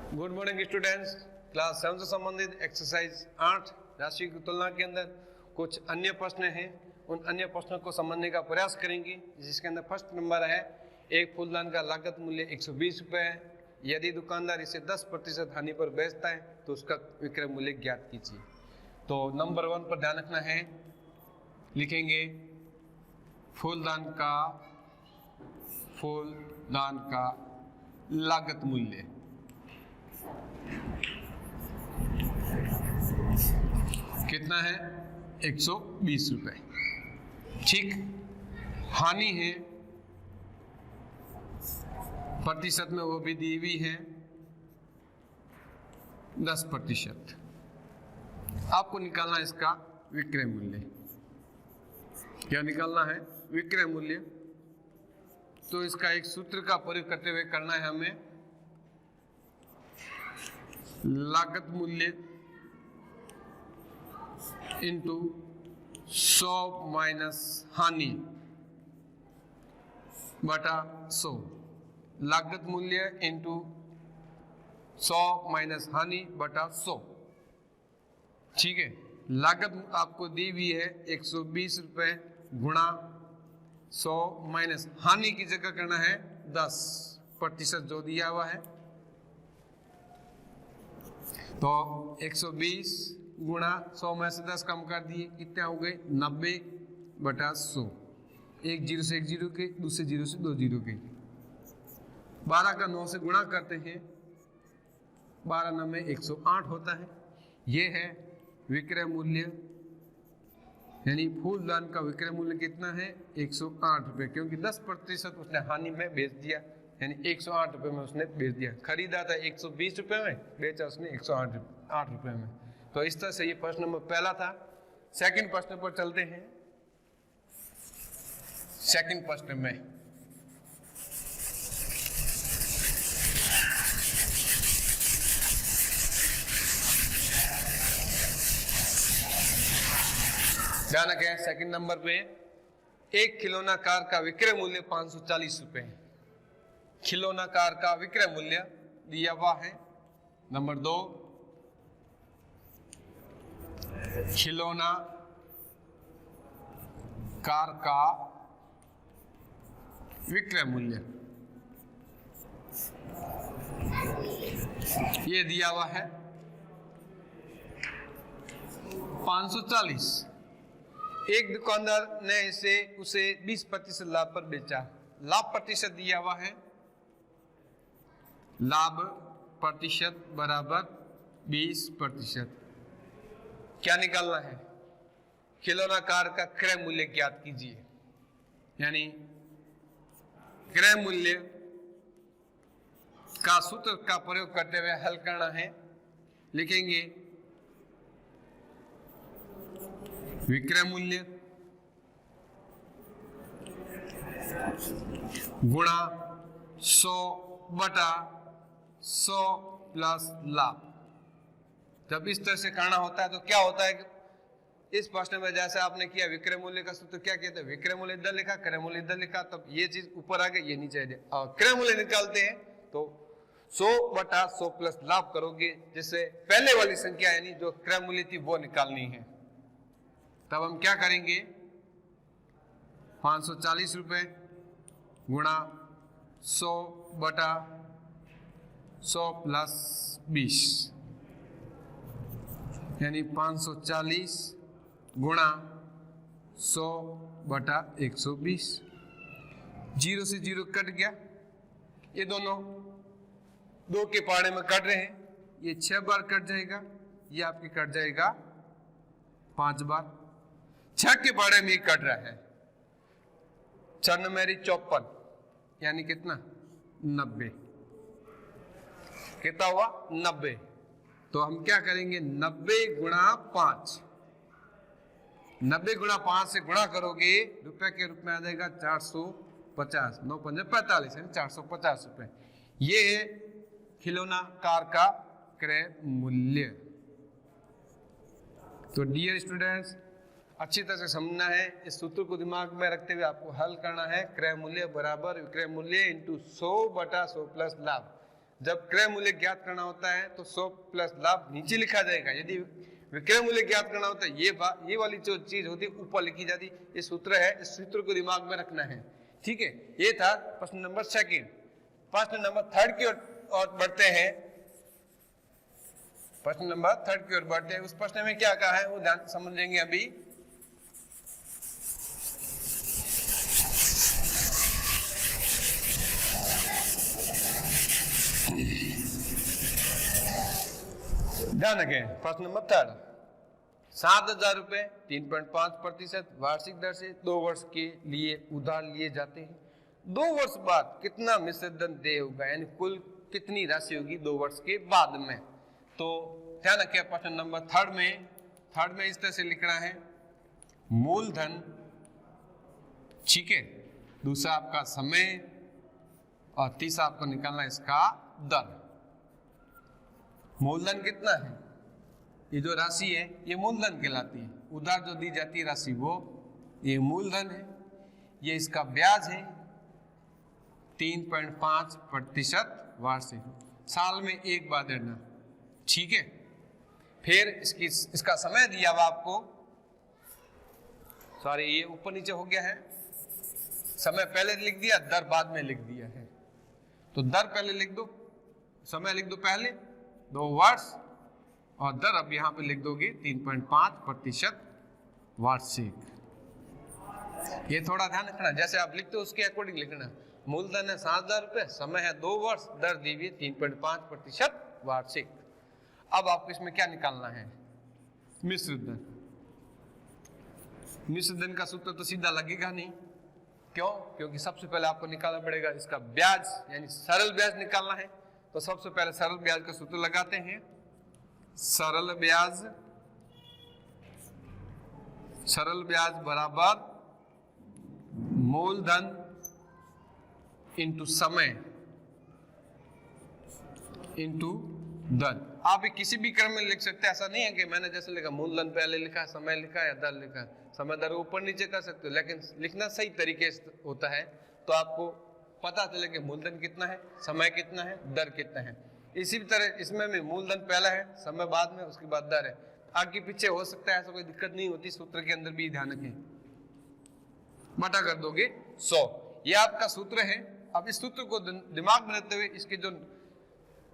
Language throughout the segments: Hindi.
Good morning students. क्लास 7 से संबंधित एक्सरसाइज 8 राशि की तुलना के अंदर कुछ अन्य प्रश्न हैं। उन अन्य प्रश्नों को समझने का प्रयास करेंगे, जिसके अंदर फर्स्ट नंबर है एक फूलदान का लागत मूल्य 120 रुपये है। यदि दुकानदार इसे 10% हानि पर बेचता है तो उसका विक्रय मूल्य ज्ञात कीजिए। तो नंबर 1 पर ध्यान रखना है, लिखेंगे फूलदान का लागत मूल्य कितना है? 120 रुपए। ठीक, हानि है प्रतिशत में, वो भी दी हुई है 10%। आपको निकालना है इसका विक्रय मूल्य। क्या निकालना है? विक्रय मूल्य। तो इसका एक सूत्र का प्रयोग करते हुए करना है हमें। लागत मूल्य इंटू 100 माइनस हानि बटा 100। लागत मूल्य इंटू 100 माइनस हानि बटा 100। ठीक है, लागत आपको दी हुई है 120 रुपए गुणा 100 माइनस हानि की जगह करना है 10% जो दिया हुआ है। तो 120 गुणा 100 में से 10 कम कर दिए, कितने हो गए? 90 बटा 100। एक जीरो से एक जीरो के, दूसरे जीरो से दो जीरो के। 12 का 9 से गुणा करते हैं, 12 9 में 108 होता है। ये है विक्रय मूल्य, यानी फूलदान का विक्रय मूल्य कितना है? 108 रुपये, क्योंकि 10% उसने हानि में बेच दिया, यानी 108 रुपये में उसने बेच दिया। खरीदा था 120 रुपये में, बेचा उसने 108 रुपये में। तो इस तरह से ये प्रश्न नंबर पहला था। सेकंड प्रश्न पर चलते हैं। सेकंड प्रश्न में ध्यान रखें, सेकंड नंबर पे एक खिलौना कार का विक्रय मूल्य 540 रुपए है। खिलौना कार का विक्रय मूल्य दिया हुआ है। नंबर 2, खिलौना कार का विक्रय मूल्य ये दिया हुआ है 540। एक दुकानदार ने उसे 20% लाभ पर बेचा। लाभ प्रतिशत दिया हुआ है, लाभ प्रतिशत बराबर 20%। क्या निकालना है? खिलौना कार का क्रय मूल्य ज्ञात कीजिए, यानी क्रय मूल्य का सूत्र का प्रयोग करते हुए हल करना है। लिखेंगे विक्रय मूल्य गुणा 100 बटा 100 प्लस लाभ। जब इस तरह से करना होता है तो क्या होता है कि इस प्रश्न में जैसे आपने किया, विक्रय मूल्य का सूत्र क्या कहते हैं? विक्रय मूल्य इधर लिखा, क्रय मूल्य इधर लिखा, तब ये चीज ऊपर आ गई, ये नीचे आ जाए। और क्रय मूल्य निकालते हैं तो 100 बटा 100 प्लस लाभ करोगे, जिससे पहले वाली संख्या यानी जो क्रय मूल्य थी वो निकालनी है। तब हम क्या करेंगे? 540 रुपए गुणा 100 बटा 100 प्लस 20, यानी 540 गुणा 100 बटा 120। जीरो से जीरो कट गया, ये दोनों 2 के पाड़े में कट रहे हैं। ये 6 बार कट जाएगा, ये आपके कट जाएगा 5 बार। 6 के पाड़े में कट रहा है। 6 मेरी 54, यानी कितना? 90। कितना हुआ? 90। तो हम क्या करेंगे? 90 गुणा 5। 90 गुणा 5 से गुणा करोगे, रुपए के रूप में आ जाएगा 450। 9 5 45, यानी 450 रुपए। ये है खिलौना कार का क्रय मूल्य। तो डियर स्टूडेंट्स, अच्छी तरह से समझना है। इस सूत्र को दिमाग में रखते हुए आपको हल करना है। क्रय मूल्य बराबर विक्रय मूल्य इंटू 100 बटा 100 प्लस लाभ। जब क्रय मूल्य ज्ञात करना होता है तो 100 प्लस लाभ नीचे लिखा जाएगा, यदि विक्रय मूल्य ज्ञात करना होता है ये वाली जो चीज होती है ऊपर लिखी जाती। ये सूत्र है, इस सूत्र को दिमाग में रखना है, ठीक है। ये था प्रश्न नंबर सेकंड। प्रश्न नंबर थर्ड की ओर बढ़ते हैं। प्रश्न नंबर थर्ड की ओर बढ़ते हैं। उस प्रश्न में क्या कहा है वो ध्यान समझेंगे अभी। ध्यान रखें, प्रश्न नंबर थर्ड, 7,000 रुपए 3.5% वार्षिक दर से 2 वर्ष के लिए उधार लिए जाते हैं। 2 वर्ष बाद कितना मिश्रित धन देय होगा, यानी कुल कितनी राशि होगी 2 वर्ष के बाद में। तो ध्यान रखें, प्रश्न नंबर थर्ड में इस तरह से लिखना है, मूलधन, ठीक है, दूसरा आपका समय और तीसरा आपको निकालना है इसका दर। मूलधन कितना है, ये जो राशि है ये मूलधन कहलाती है। उधार जो दी जाती है राशि वो ये मूलधन है। ये इसका ब्याज है 3.5% वार्षिक, साल में एक बार देना, ठीक है। फिर इसका समय दिया हुआ आपको, सॉरी ये ऊपर नीचे हो गया है, समय पहले लिख दिया, दर बाद में लिख दिया है। तो दर पहले लिख दो, समय लिख दो पहले 2 वर्ष, और दर अब यहां पे लिख दोगे 3.5% वार्षिक। ये थोड़ा ध्यान रखना, जैसे आप लिखते हो उसके अकॉर्डिंग लिखना। मूलधन है 7,000 रुपए, समय है 2 वर्ष, दर दी हुई 3.5% वार्षिक। अब आपको इसमें क्या निकालना है, मिश्रित धन। मिश्रित धन का सूत्र तो सीधा लगेगा नहीं, क्यों? क्योंकि सबसे पहले आपको निकालना पड़ेगा इसका ब्याज, यानी सरल ब्याज निकालना है। तो सबसे पहले सरल ब्याज का सूत्र लगाते हैं। सरल ब्याज बराबर मूलधन इंटू समय इंटू दर। आप किसी भी क्रम में लिख सकते हैं, ऐसा नहीं है कि मैंने जैसे लिखा मूलधन पहले लिखा, समय लिखा या दर लिखा। समय दर ऊपर नीचे कर सकते हो, लेकिन लिखना सही तरीके से होता है तो आपको पता चले कि मूलधन कितना है, समय कितना है, दर कितना है। इसी तरह इसमें भी मूलधन पहला है, समय बाद में, उसके बाद दर है। आगे पीछे हो सकता है, ऐसा कोई दिक्कत नहीं होती। सूत्र के अंदर भी ध्यान रखें, बटा कर दोगे 100, ये आपका सूत्र है। अब इस सूत्र को दिमाग में रखते हुए इसके जो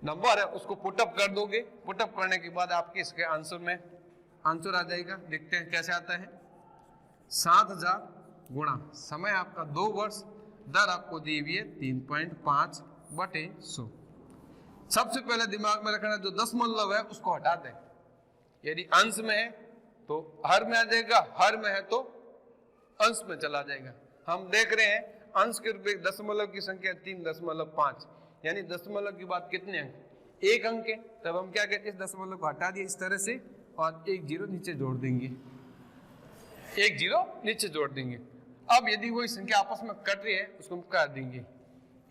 नंबर है उसको पुटअप कर दोगे। पुटअप करने के बाद आपके इसके आंसर में आंसर आ जाएगा। देखते हैं कैसे आता है। 7,000 गुणा समय आपका 2 वर्ष, दर आपको दी हुई है 3.5/100। सबसे पहले दिमाग में रखना जो दशमलव है उसको हटा दें। यदि अंश में है तो हर में आ जाएगा, हर में है तो अंश में चला जाएगा। हम देख रहे हैं अंश के रूप में दशमलव की संख्या 3.5, यानी दशमलव की बात कितने अंक, 1 अंक है। तब हम क्या कहते हैं, इस दशमलव को हटा दिया इस तरह से और 1 0 नीचे जोड़ देंगे, 1 0 नीचे जोड़ देंगे। अब यदि वही संख्या आपस में कट रही है उसको हम काट देंगे।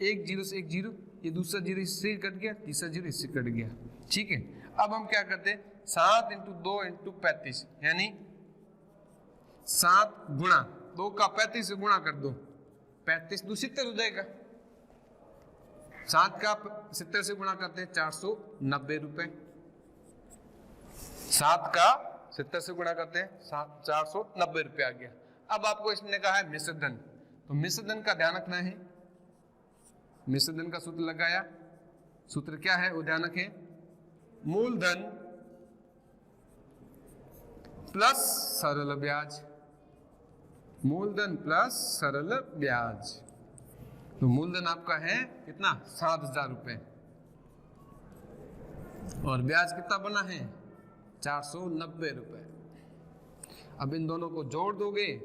1 0 से 1 0, ये दूसरा 0 इससे कट गया, तीसरा 0 इससे कट गया, ठीक है। अब हम क्या करते हैं, 7 × 2 × 35, यानी 7 गुणा 2 का 35 से गुणा कर दो, 35 2 70 हो जाएगा। 7 का 70 से गुणा करते हैं 490 रुपए। 7 का 70 से गुणा करते हैं 490 रुपए आ गया। अब आपको इसने कहा है मिश्रित धन, तो मिश्रित धन का ध्यान रखना है। मिश्रित धन का सूत्र लगाया, सूत्र क्या है वो ध्यान रखें, मूलधन प्लस सरल ब्याज, मूलधन प्लस सरल ब्याज। तो मूलधन आपका है कितना, 7,000 रुपए, और ब्याज कितना बना है 490 रुपए। अब इन दोनों को जोड़ दोगे,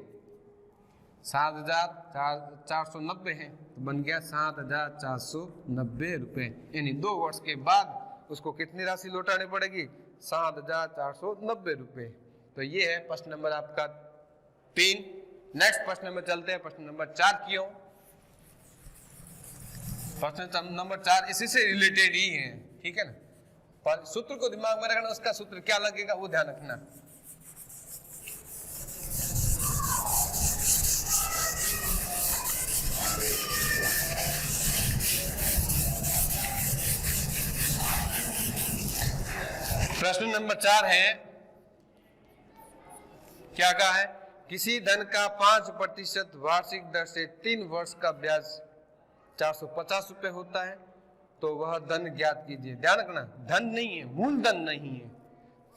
7,490 है तो बन गया 7,490 रुपए। यानी 2 वर्ष के बाद उसको कितनी राशि लौटानी पड़ेगी, 7,490 रुपए। तो ये है प्रश्न नंबर आपका 3। नेक्स्ट प्रश्न में चलते हैं, प्रश्न नंबर 4 की ओर। प्रश्न नंबर 4 इसी से रिलेटेड ही है, ठीक है ना। पर सूत्र को दिमाग में रखना, उसका सूत्र क्या लगेगा वो ध्यान रखना। प्रश्न नंबर 4 है, क्या कहा है? किसी धन का 5% वार्षिक दर से 3 वर्ष का ब्याज 450 रुपए होता है, तो वह धन ज्ञात कीजिए। ध्यान रखना, धन नहीं है, मूलधन नहीं है।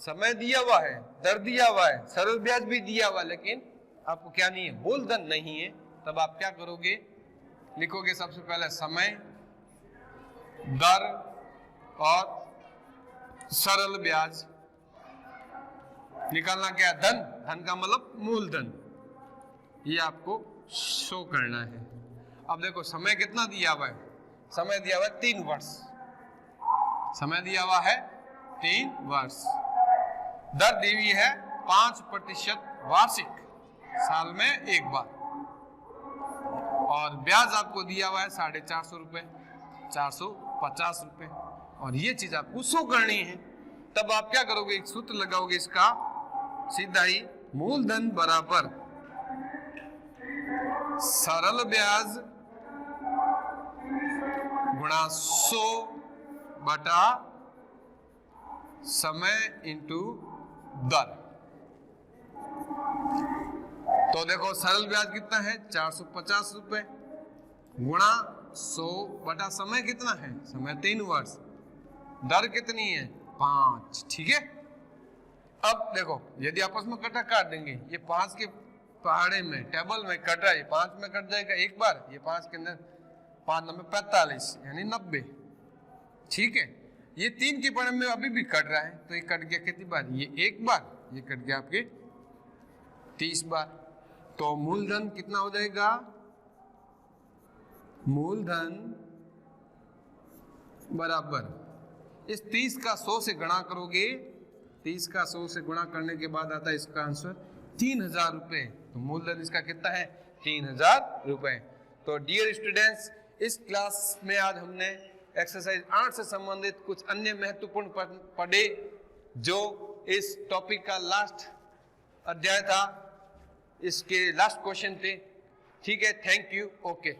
समय दिया हुआ है, दर दिया हुआ है, सरल ब्याज भी दिया हुआ, लेकिन आपको क्या नहीं है? मूलधन नहीं है। तब आप क्या करोगे? लिखोगे सबसे पहले समय, दर और सरल ब्याज। निकालना क्या है? धन। धन का मतलब मूलधन। ये आपको शो करना है। अब देखो समय कितना दिया हुआ है? समय दिया हुआ है 3 वर्ष। समय दिया हुआ है 3 वर्ष। दर दी हुई है 5% वार्षिक, साल में एक बार। और ब्याज आपको दिया हुआ है 450 रुपए, 450 रुपए। और ये चीज आपको शो करनी है। तब आप क्या करोगे? एक सूत्र लगाओगे इसका, सीधा ही मूलधन बराबर सरल ब्याज गुणा 100 बटा समय इंटू दर। तो देखो सरल ब्याज कितना है? 450 रुपए गुणा 100 बटा समय कितना है? समय 3 वर्ष। दर कितनी है? 5। ठीक है। अब देखो, यदि आपस में कटा काट देंगे, ये 5 के पहाड़े में टेबल में कट रहा है, 5 में कट जाएगा एक बार, ये 5 के अंदर 5 9 45 यानी 90। ठीक है। ये 3 के पहाड़े में अभी भी कट रहा है, तो ये कट गया कितनी बार? ये एक बार। ये कट गया आपके 30 बार। तो मूलधन कितना हो जाएगा? मूलधन बराबर इस 30 का 100 से गुणा करोगे, 30 का 100 से गुणा करने के बाद आता है इसका आंसर 3000 रुपए। तो मूलधन इसका कितना है? 3000 रुपए। तो डियर स्टूडेंट्स, इस क्लास में आज हमने एक्सरसाइज 8 से संबंधित कुछ अन्य महत्वपूर्ण पढ़े, जो इस टॉपिक का लास्ट अध्याय था, इसके लास्ट क्वेश्चन थे। ठीक है, थैंक यू, ओके।